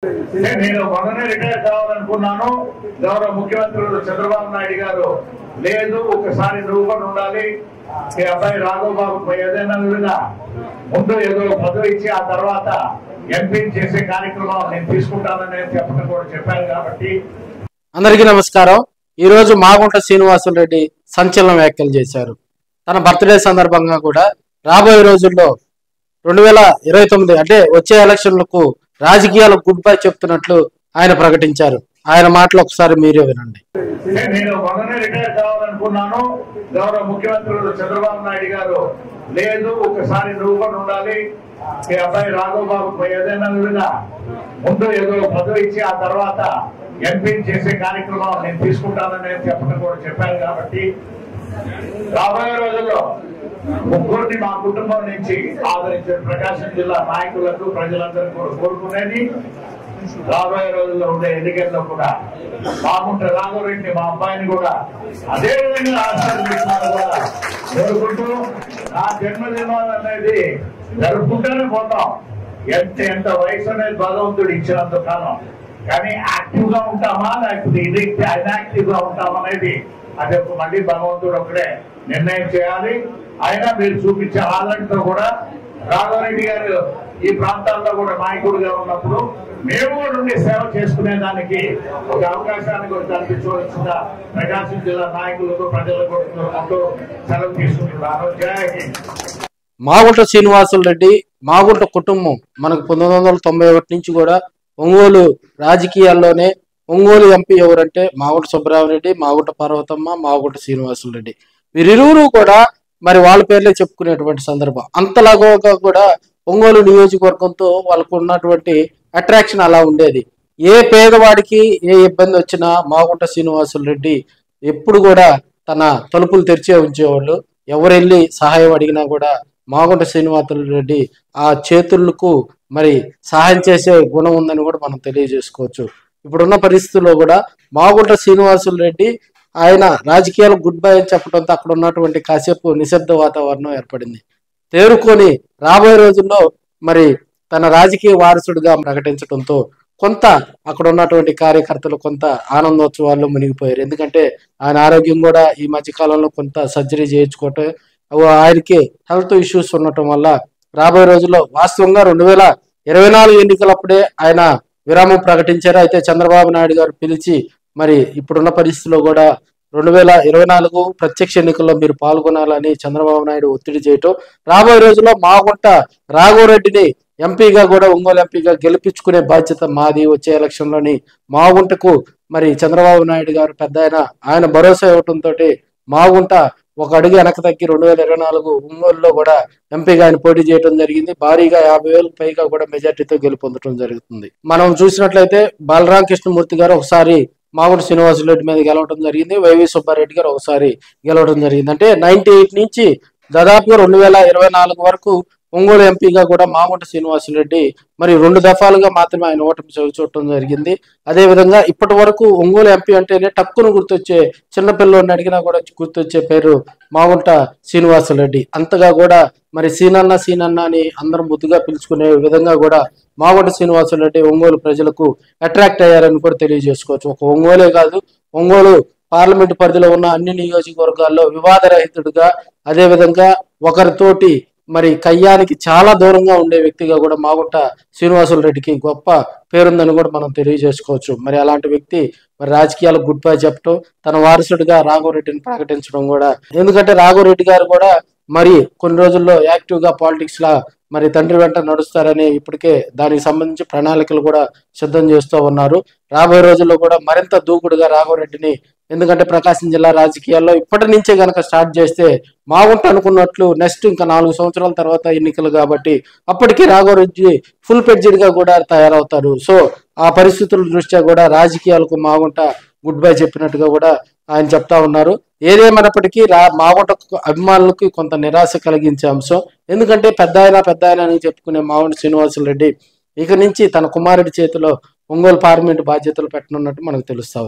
నేను మొన్ననే రిటైర్ కావాలనుకున్నాను. గౌరవ ముఖ్యమంత్రులు చంద్రబాబు నాయుడు గారు లేదు ఒకసారి నువ్వు కూడా ఉండాలి, మీ అబ్బాయి రాఘవ్ బాబు ఏదైనా విధంగా ముందు ఏదో పదవి ఇచ్చి ఆ తర్వాత ఎంపీ చేసే కార్యక్రమం నేను తీసుకుంటానని చెప్పడం కూడా చెప్పాను. కాబట్టి అందరికీ నమస్కారం. ఈ రోజు మాగుంట శ్రీనివాసులు రెడ్డి సంచలన వ్యాఖ్యలు చేశారు. తన బర్త్డే సందర్భంగా కూడా రాబోయే రోజుల్లో 2029 అంటే వచ్చే ఎలక్షన్లకు రాజకీయాలకు గుడ్ బై చెప్తున్నట్లు ఆయన ప్రకటించారు. ఆయన మాటలు ఒకసారి మీరే వినండి. నేను మొన్ననే రిటైర్ కావాలనుకున్నాను. గౌరవ ముఖ్యమంత్రులు చంద్రబాబు నాయుడు గారు లేదు ఒకసారి నువ్వు కూడా ఉండాలి, మీ అబ్బాయి రాఘవ్ బాబు ఏదైనా విధంగా ముందు ఏదో పదవి ఇచ్చి ఆ తర్వాత ఎంపీ చేసే కార్యక్రమం నేను తీసుకుంటానని చెప్పడం కూడా చెప్పాను. కాబట్టి రాబోయే రోజుల్లో ముగ్గురిని మా కుటుంబం నుంచి ఆదరించే ప్రకాశం జిల్లా నాయకులకు ప్రజలందరూ కూడా కోరుకునేది రాబోయే రోజుల్లో ఉండే ఎన్నికల్లో కూడా మాగుంట రాఘవరెడ్డి మా అబ్బాయిని కూడా అదే విధంగా ఆశీర్వదించాలని కూడా కోరుకుంటూ నా జన్మదినం అనేది జరుపుకుంటూనే పోతాం. ఎంత వయసు అనేది భగవంతుడు ఇచ్చినంత కాలం, కానీ యాక్టివ్ గా ఉంటామా లేకపోతే ఇది అన్యాక్టివ్ గా ఉంటామా అనేది అది మళ్ళీ భగవంతుడు ఒకడే నిర్ణయం చేయాలి. అయినా మీరు చూపించే ఆదరణతో కూడా రాఘవరెడ్డి గారు ఈ ప్రాంతాల్లో కూడా నాయకుడిగా ఉన్నప్పుడు మేము కూడా ఉండి సేవ చేసుకునే దానికి ఒక అవకాశాన్ని కూడా కల్పించవలసిన ప్రకాశం జిల్లా నాయకులకు ప్రజలకు కూడా సెలవు తీసుకుంటున్నాను. జై హింద్. మాగుంట శ్రీనివాసులు రెడ్డి మాగుంట కుటుంబం మనకు 1991 నుంచి కూడా ఒంగోలు రాజకీయాల్లోనే ఒంగోలు ఎంపీ ఎవరంటే మాగుంట సుబ్బరామరెడ్డి, మాగుంట పార్వతమ్మ, మాగుంట శ్రీనివాసులు రెడ్డి వీరిరువురు కూడా మరి వాళ్ళ పేర్లే చెప్పుకునేటువంటి సందర్భం. అంతలాగా కూడా ఒంగోలు నియోజకవర్గంతో వాళ్ళకు ఉన్నటువంటి అట్రాక్షన్ అలా ఉండేది. ఏ పేదవాడికి ఏ ఇబ్బంది వచ్చినా మాగుంట శ్రీనివాసులు రెడ్డి ఎప్పుడు కూడా తన తలుపులు తెరిచే ఉంచేవాళ్ళు. ఎవరెళ్ళి సహాయం అడిగినా కూడా మాగుంట శ్రీనివాసులు రెడ్డి ఆ చేతులకు మరి సహాయం చేసే గుణం ఉందని కూడా మనం తెలియజేసుకోవచ్చు. ఇప్పుడున్న పరిస్థితుల్లో కూడా మాగుంట శ్రీనివాసులు రెడ్డి ఆయన రాజకీయాలకు గుడ్ బై అని చెప్పడంతో అక్కడ ఉన్నటువంటి కాసేపు నిశ్శబ్ద వాతావరణం ఏర్పడింది. తేరుకొని రాబోయే రోజుల్లో మరి తన రాజకీయ వారసుడిగా ప్రకటించడంతో కొంత అక్కడ ఉన్నటువంటి కార్యకర్తలు కొంత ఆనందోత్సవాల్లో మునిగిపోయారు. ఎందుకంటే ఆయన ఆరోగ్యం కూడా ఈ మధ్య కాలంలో కొంత సర్జరీ చేయించుకోవటం, ఆయనకి హెల్త్ ఇష్యూస్ ఉండటం వల్ల రాబోయే రోజుల్లో వాస్తవంగా 2024 ఎన్నికలప్పుడే ఆయన విరామం ప్రకటించారు. అయితే చంద్రబాబు నాయుడు గారు పిలిచి మరి ఇప్పుడున్న పరిస్థితుల్లో కూడా 2024 ప్రత్యక్ష ఎన్నికల్లో మీరు పాల్గొనాలని చంద్రబాబు నాయుడు ఒత్తిడి చేయటం, రాబోయే రోజుల్లో మాగుంట రాఘవరెడ్డిని ఎంపీగా కూడా ఒంగోలు ఎంపీగా గెలిపించుకునే బాధ్యత మాది. వచ్చే ఎలక్షన్లోని మాగుంటకు మరి చంద్రబాబు నాయుడు గారు పెద్ద ఆయన భరోసా ఇవ్వటంతో మాగుంట ఒక అడుగు వెనక తగ్గి 2024 ఒంగోలులో కూడా ఎంపీగా ఆయన పోటీ చేయడం జరిగింది. భారీగా 50,000 పైగా కూడా మెజార్టీతో గెలుపొందడం జరుగుతుంది. మనం చూసినట్లయితే బలరాం కృష్ణమూర్తి గారు ఒకసారి మాగుంట శ్రీనివాసులు రెడ్డి మీద గెలవడం జరిగింది. వైవి సుబ్బారెడ్డి గారు ఒకసారి గెలవడం జరిగింది. అంటే 98 నుంచి దాదాపుగా 2024 వరకు ఒంగోలు ఎంపీగా కూడా మాగుంట శ్రీనివాసులు రెడ్డి మరి 2 దఫాలుగా మాత్రమే ఆయన ఓటమి చూడటం జరిగింది. అదేవిధంగా ఇప్పటి వరకు ఒంగోలు ఎంపీ అంటేనే టక్కును గుర్తొచ్చే చిన్నపిల్లని అడిగినా కూడా గుర్తొచ్చే పేరు మాగుంట శ్రీనివాసులు రెడ్డి. అంతగా కూడా మరి సీనన్న అని అందరం ముద్దుగా పిలుచుకునే విధంగా కూడా మాగుంట శ్రీనివాసులు రెడ్డి ఒంగోలు ప్రజలకు అట్రాక్ట్ అయ్యారని కూడా తెలియజేసుకోవచ్చు. ఒక ఒంగోలే కాదు, ఒంగోలు పార్లమెంటు పరిధిలో ఉన్న అన్ని నియోజకవర్గాల్లో వివాదరహితుడిగా, అదేవిధంగా ఒకరితోటి మరి కయ్యానికి చాలా దూరంగా ఉండే వ్యక్తిగా కూడా మాగుంట శ్రీనివాసులు రెడ్డికి గొప్ప పేరుందని కూడా మనం తెలియజేసుకోవచ్చు. మరి అలాంటి వ్యక్తి మరి రాజకీయాలకు గుడ్ బై చెప్పడం, తన వారసుడిగా రాఘవరెడ్డిని ప్రకటించడం కూడా, ఎందుకంటే రాఘవరెడ్డి గారు కూడా మరి కొన్ని రోజుల్లో యాక్టివ్ గా పాలిటిక్స్ లా మరి తండ్రి వెంట నడుస్తారని ఇప్పటికే దానికి సంబంధించి ప్రణాళికలు కూడా సిద్ధం చేస్తూ ఉన్నారు. రాబోయే రోజుల్లో కూడా మరింత దూకుడుగా రాఘవరెడ్డిని, ఎందుకంటే ప్రకాశం జిల్లా రాజకీయాల్లో ఇప్పటి నుంచే గనక స్టార్ట్ చేస్తే మాగుంట అనుకున్నట్లు నెక్స్ట్ ఇంకా 4 సంవత్సరాల తర్వాత ఎన్నికలు కాబట్టి అప్పటికి రాఘవరెడ్డి ఫుల్ పెడ్జెడ్ గా కూడా తయారవుతారు. సో ఆ పరిస్థితుల దృష్ట్యా కూడా రాజకీయాలకు మాగుంట గుడ్ బై చెప్పినట్టుగా కూడా ఆయన చెప్తా ఉన్నారు. ఏదేమైనప్పటికీ మాగుంట అభిమానులకి కొంత నిరాశ కలిగించే అంశం. ఎందుకంటే పెద్ద ఆయన అని చెప్పుకునే మాగుంట శ్రీనివాసులు రెడ్డి ఇక నుంచి తన కుమారుడి చేతిలో ఒంగోలు పార్లమెంటు బాధ్యతలు పెట్టనున్నట్టు మనకు తెలుస్తా ఉంది.